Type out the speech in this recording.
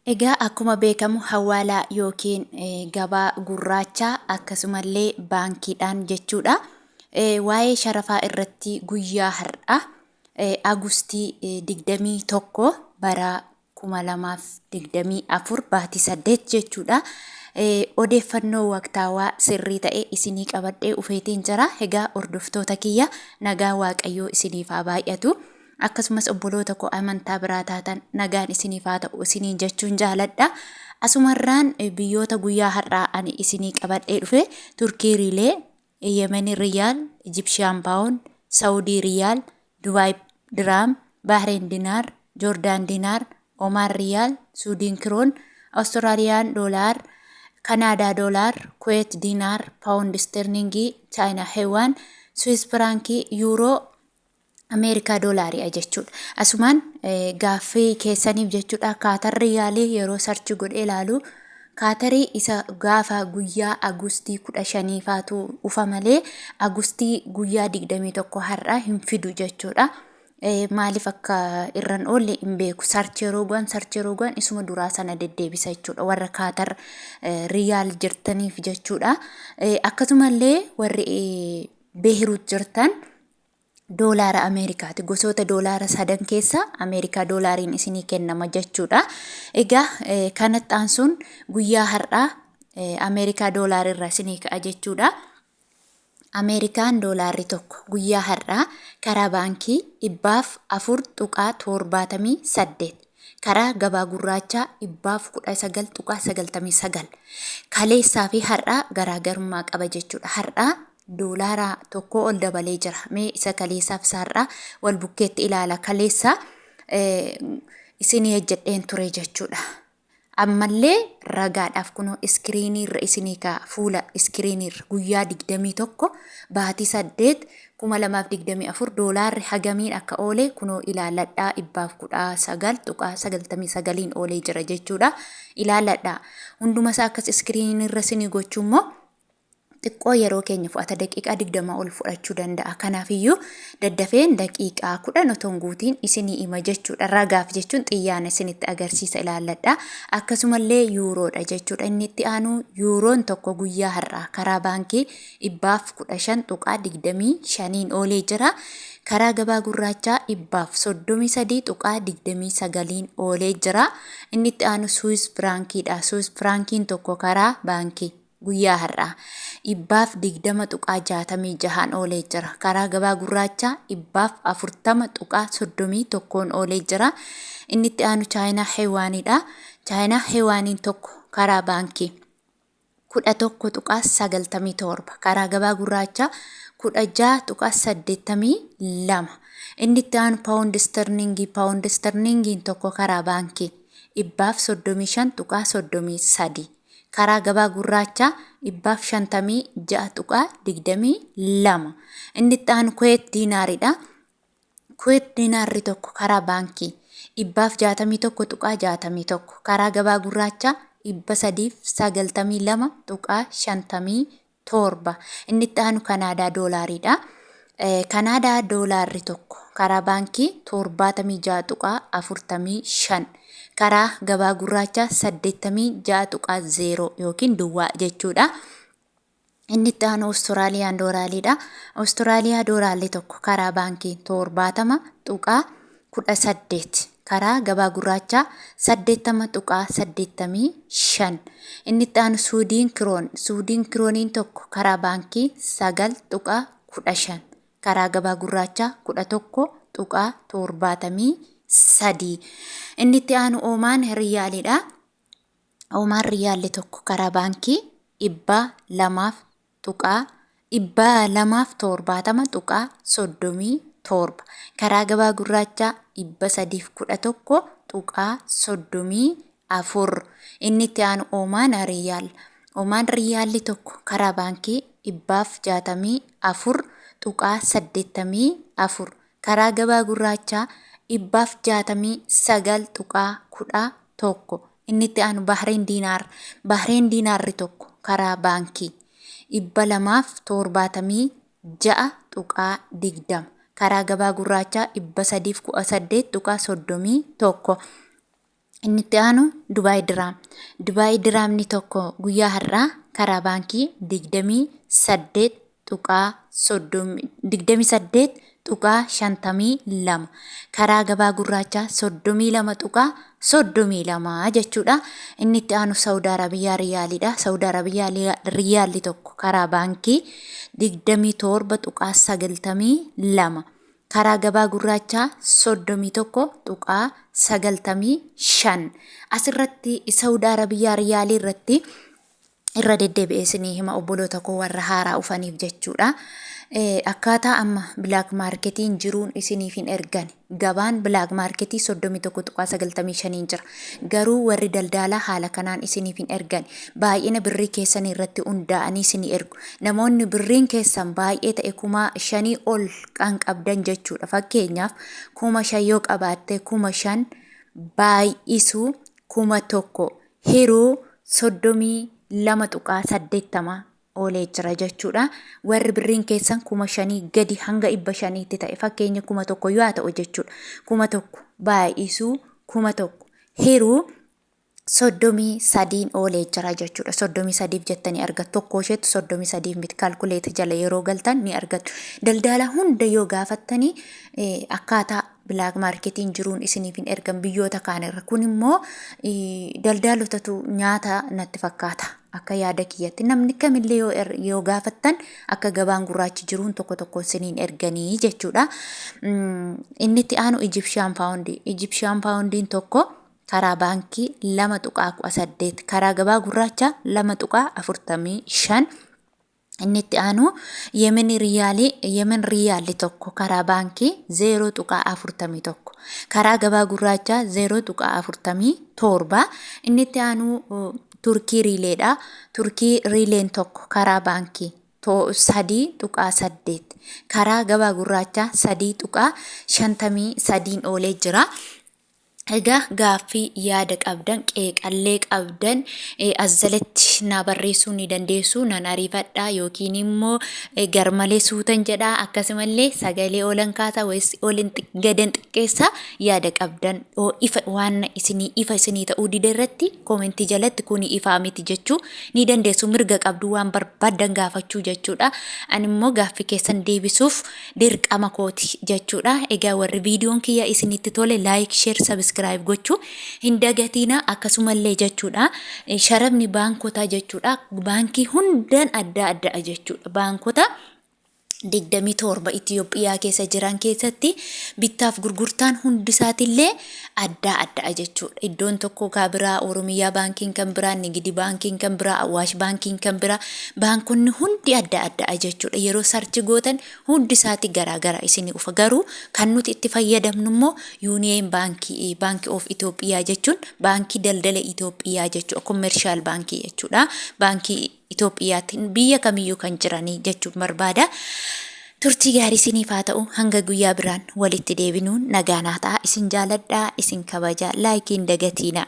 Egaa akkuma beekamu hawaalaa yookiin gabaa gurraachaa akkasumallee baankiidhaan jechuudha. Waa'ee sharafaa irratti guyyaa har'a Agustii 21 bara 2024 baatii 8 jechuudha. Odeeffannoo waqtaawaa sirrii ta'e isinii qabadhee dhufeetiin jira. Egaa hordoftoota kiyya nagaa waaqayyoo isiniif haa baay'atu. Akkasumas obboloota koo amantaa biraa taatan nagaan isiniif haa ta'u isiniin jechuun jaaladha. Asumarraan biyyoota guyyaa har'aa ani isinii qabadhee dhufe Turkii riilee, Yemen riyaal, Egyptian pound, Saudi riyaal, Dubai dirham, Bahrain dinar, Jordan dinar, Oman riyaal, Suudin kiroon, Australiyaan doolaar, Kanaadaa doolaar, Kuwait dinar, pound sterlingii, China heewaan, Swiss firankii, yuuroo, Ameerikaa doolaariidha jechuudha. Asumaan gaaffii keessaniif jechuudha Kaatar riyaalii yeroo sarchi godhee ilaalu Kaatarii isa gaafa guyyaa Agustii 15 faatu ufa malee Agustii guyyaa 21 har'a hin fidu jechuudha. Maaliif akka irraan oolle hin beeku. Sarchi yeroo gu'an isuma duraa sana deddeebisa jechuudha. Warra Kaatar riyaal jirtaniif jechuudha. Akkasumallee warri Beehiruut jirtan doolaara Ameerikaati. Gosoota doolaara sadan keessa Ameerikaa doolaariin isinii kennama jechuudha. Egaa kanatti aansuun guyyaa har'aa Ameerikaa doolaarirraa isinii ka'a jechuudha. Ameerikaan doolaarri tokko guyyaa har'aa karaa baankii 404.78 karaa gabaa gurraachaa 419.99 kaleessaa fi har'aa garaagarummaa qaba jechuudha. Har'aa doolaara tokko ol dabalee jira. Mee isa kaleessaaf isaarraa wal bukkeetti ilaala. Kaleessa isinii ejjedheen ture jechuudha. Ammallee ragaadhaaf kunoo iskiriiniirra isinii ka'a. Fuula iskiriiniirra guyyaa 21 baatii 8 2024 doolaarri hagamiin akka oolee kunoo ilaaladhaa 419.99 oolee jira jechuudha. Ilaaladhaa. Hundumasaa akkas iskiriiniirra isinii gochuu immoo xiqqoo yeroo keenya fudhata daqiiqaa 20 ol fudhachuu danda'a. Kanaafiyyuu daddafeen daqiiqaa 10 otoo hin guutiin isinii hima jechuudha. Ragaaf jechuun xiyyaana isinitti agarsiisa ilaalladha. Akkasumallee yuuroodha jechuudha. Inni itti aanu yuuroon tokko guyyaa har'aa karaa baankii 415.25 oolee jira. Karaa gabaa gurraachaa 433.29 oolee jira. Inni itti aanu Swiss frankiidha. Swiss frankiin tokko karaa baankii guyyaa har'aa 420.66 oolee jira. Karaa gabaa gurraachaa 440.31 oolee jira. Inni itti aanu Chaayinaa heewaanidha. Chaayinaa heewaaniin tokko karaa baankii 11.97 karaa gabaa gurraachaa 16.82. Inni itti aanu paawundi sterlingiin tokko karaa baankii 435.33 karaa gabaa gurraachaa 456.22. Inni itti aanu Kuwait diinaaridha. Kuwait diinaarri tokko karaa baankii 461.61 karaa gabaa gurraachaa 392.57. Inni itti aanu Kanaadaa doolaariidha. Kanaadaa doolaarri tokko karaa baankii 76.45 karaa gabaa gurraachaa 86.0 yookiin duwwaa jechuudha. Inni itti aanu Austraaliyaan doolaariidha. Austraaliyaa doolaarri tokko karaa baankii 70.18 karaa gabaa gurraachaa 80.85. Inni itti aanu Suudiin kirooniin tokko karaa baankii 9.15 karaa gabaa gurraachaa 11.73. Inni itti aanu Oman riyaalidha. Oman riyaalli tokko karaa baankii 270.37 karaa gabaa gurraachaa 311.34. Inni itti aanu Oman riyaal. Oman riyaalli tokko karaa baankii 464.84 karaa gabaa gurraachaa 469.11. Inni itti aanu Bahrain diinaar. Bahrain diinaarri tokko karaa baankii 276.20 karaa gabaa gurraachaa 318.31. Inni itti aanu Dubaay Diraam. Dubaay Diraamni tokko guyyaa har'aa karaa baankii 28.52 karaa gabaa gurraachaa 32.32 jechuudha. Inni itti aanu Saudi Arabiyaa Riyaaliidha. Saudi Arabiyaa Riyaalli tokko karaa baankii 27.92 karaa gabaa gurraachaa 31.95 asirratti Saudi Arabiyaa Riyaalii irratti irra deddeebi'ee isinii hima obboloota koo warra haaraa dhufaniif jechuudha. Akkaataa amma bilaak maarketiin jiruun isiniif hin ergan gabaan bilaak maarketii 31.95 jira. Garuu warri daldalaa haala kanaan isiniif hin ergan baay'ina birrii keessan irratti hundaa'anii isinii ergu. Namoonni birriin keessan baay'ee ta'e 5,000 ol kan qabdan jechuudha. Fakkeenyaaf 5,000 yoo qabaatte 5,000 baay'isuu 1,000 hiruu 32.80 oolee jira jechuudha. Warri birriin keessan 5,000 gadi hanga 500tti ta'e fakkeenya 1,000 yoo ta'u jechuudha. 1,000 baay'isuu 1,000 hiruu 33 oolee jira jechuudha. 33 jettanii argattu. Tokko isheetu 33 miti kaalkuleeta jala yeroo galtan ni argattu. Daldala hunda yoo gaafattanii akkaataa bilaak maarketiin jiruun isiniif hin ergan biyyoota kaanirra. Kun immoo daldaltootatu nyaata natti fakkaata. Akka yaada kiyyatti namni kamillee yoo gaafattan akka gabaan gurraachi jiruun tokko isiniin erganii jechuudha. Inni itti aanu Egyptian Pound. Egyptian Poundiin tokko karaa baankii 2.18 karaa gabaa gurraacha 2.45 inni itti aanu Yemen Riyaalli tokko karaa baankii 0.41 karaa gabaa gurraacha 0.47 inni itti aanu Turkii Riileedha. Turkii Riileen tokko karaa baankii 3.8 karaa gabaa gurraacha 3.53 oolee jira. Egaa gaaffii yaada qabdan qeeqallee qabdan azalatti na barreessuu ni dandeessu nan ariifadha yookiin immoo garmalee suutan jedha akkasumallee sagalee oolan kaasa wayis oolin gadan xiqqeessa yaada qabdan ifa waan isinii ta'uu dide irratti koomentii jalatti kuni ifaa miti jechuu ni dandeessu mirga qabdu waan barbaadan gaafachuu jechuudha. Ani immoo gaaffii keessan deebisuuf dirqama kooti jechuudha. Egaa warri viidiyoon kiyya isinitti tole like share subscribe gochuu hin dagatina akkasumallee jechuudha. Sharafni baankota jechuudha. Baankii hundaan adda jechuudha. Baankota 27 Itoophiyaa keessa jiran keessatti bittaaf gurgurtaan hundisaatillee adda jechuudha. Iddoon tokko biraa Oromiyaa baankiin kan biraa, Nigdi baankiin kan biraa, Awaash baankiin kan biraa, baankonni hundi adda jechuudha. Yeroo sarchi gootan hundisaati garaa isinii ufa. Garuu kan nuti itti fayyadamnu immoo Union Baankii of Itoophiyaa jechuun baankii daldala Itoophiyaa jechuudha. Commercial baankii jechuudha. Baankii Itoophiyaatiin biyya kamiyyuu kan jiranii jechuun barbaada. Turtii gaarii isiniif haa ta'u hanga guyyaa biraan walitti deebinuun nagaan haa ta'aa. Isin jaaladhaa, isin kabajaa, laayikiin dagatiina.